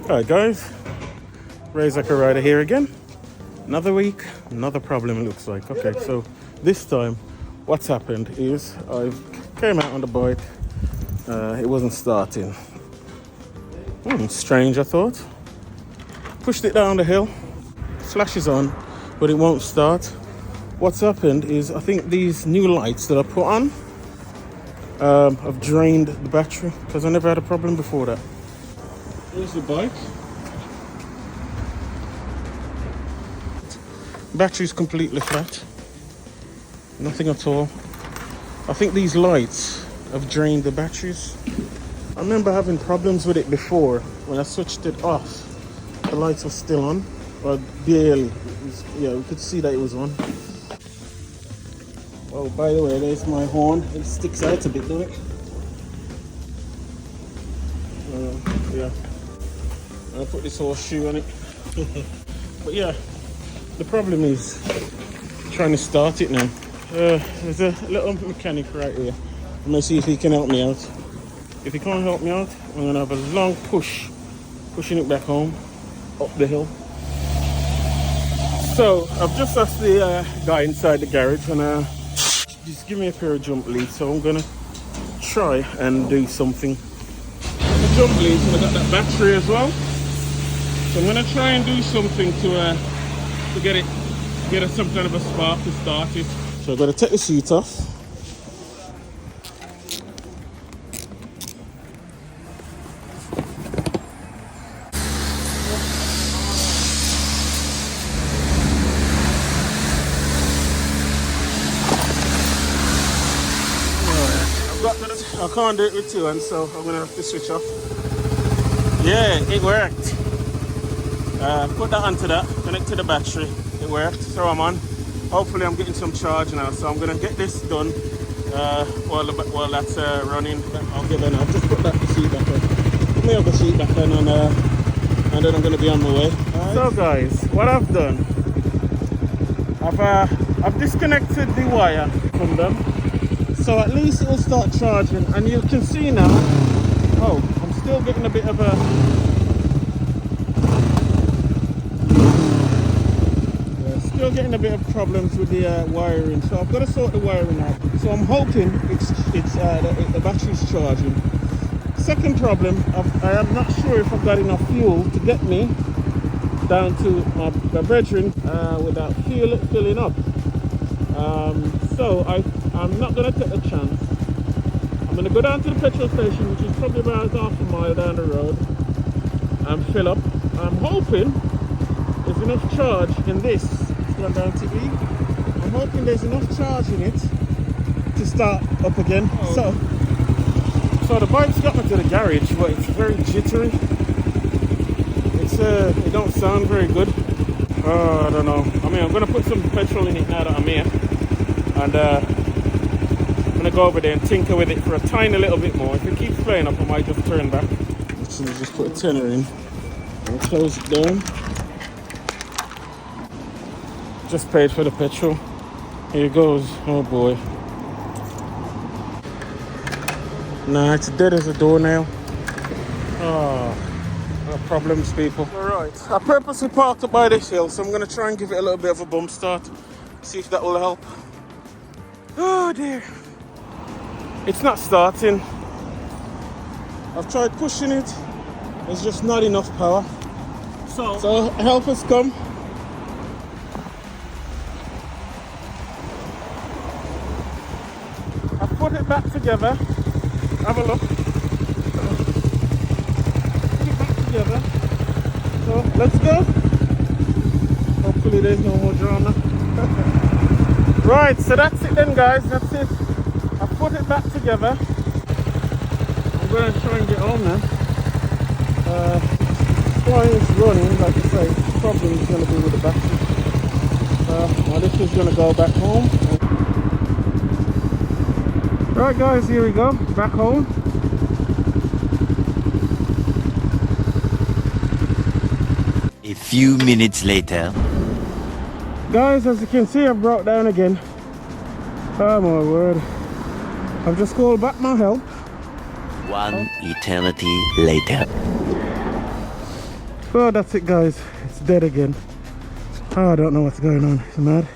Alright guys, Razor Rider here again. Another week, another problem it looks like. Okay, so this time what's happened is I came out on the bike, it wasn't starting. Strange I thought. Pushed it down the hill, flashes on, but it won't start. What's happened is I think these new lights that I put on have drained the battery, because I never had a problem before that. Here's the bike. Battery's completely flat. Nothing at all. I think these lights have drained the batteries. I remember having problems with it before. When I switched it off, the lights were still on. Or barely. Yeah, we could see that it was on. Oh, by the way, there's my horn. It sticks out a bit, doesn't it? Yeah. I'll put this horseshoe on it. But yeah, the problem is trying to start it now. There's a little mechanic right here. I'm gonna see if he can help me out. If he can't help me out, I'm gonna have a long pushing it back home, up the hill. So I've just asked the guy inside the garage and just give me a pair of jump leads. So I'm gonna try and do something. The jump leads, and I got that battery as well. So I'm gonna try and do something to get some kind of a spark to start it. So I've got to take the seat off. I can't do it with two hands, so I'm gonna have to switch off. Yeah, it worked. Put that onto that, connect to the battery. It worked, so I'm on. Hopefully I'm getting some charge now, so I'm gonna get this done while that's running. I'll get that now. Just put that seat back on. Put my other seat back on, and then I'm gonna be on my way. Right. So guys, what I've done, I've disconnected the wire from them, so at least it will start charging. And you can see now, oh, I'm still getting a bit of a getting a bit of problems with the wiring, so I've got to sort the wiring out. So I'm hoping the battery's charging. Second problem, I am not sure if I've got enough fuel to get me down to my bedroom without filling up. So I'm not going to take a chance. I'm going to go down to the petrol station, which is probably about half a mile down the road, and fill up. I'm hoping there's enough charge in this. Down to E. I'm hoping there's enough charge in it to start up again. Oh. So the bike's got me to the garage, but it's very jittery. It don't sound very good. I don't know. I mean, I'm gonna put some petrol in it now that I'm here, and I'm gonna go over there and tinker with it for a tiny little bit more. If it keeps playing up, I might just turn back. Actually, just put a tenner in and close it down. Just paid for the petrol. Here goes. Oh boy. Nah, it's dead as a doornail. Oh, no problems, people. Alright, I purposely parked up by this hill, so I'm going to try and give it a little bit of a bump start. See if that will help. Oh dear. It's not starting. I've tried pushing it. There's just not enough power. So help us come. Put it back together. Have a look. Put it back together. So let's go. Hopefully there's no more drama. Right, so that's it then, guys. That's it. I put it back together. I'm going to try and get home now. While it's running, like I say, the problem is going to be with the battery. Now this is going to go back home. Right guys, here we go, back home. A few minutes later. Guys, as you can see, I broke down again. Oh my word. I've just called back my help. One eternity later. Well, that's it guys, it's dead again. Oh, I don't know what's going on, it's mad.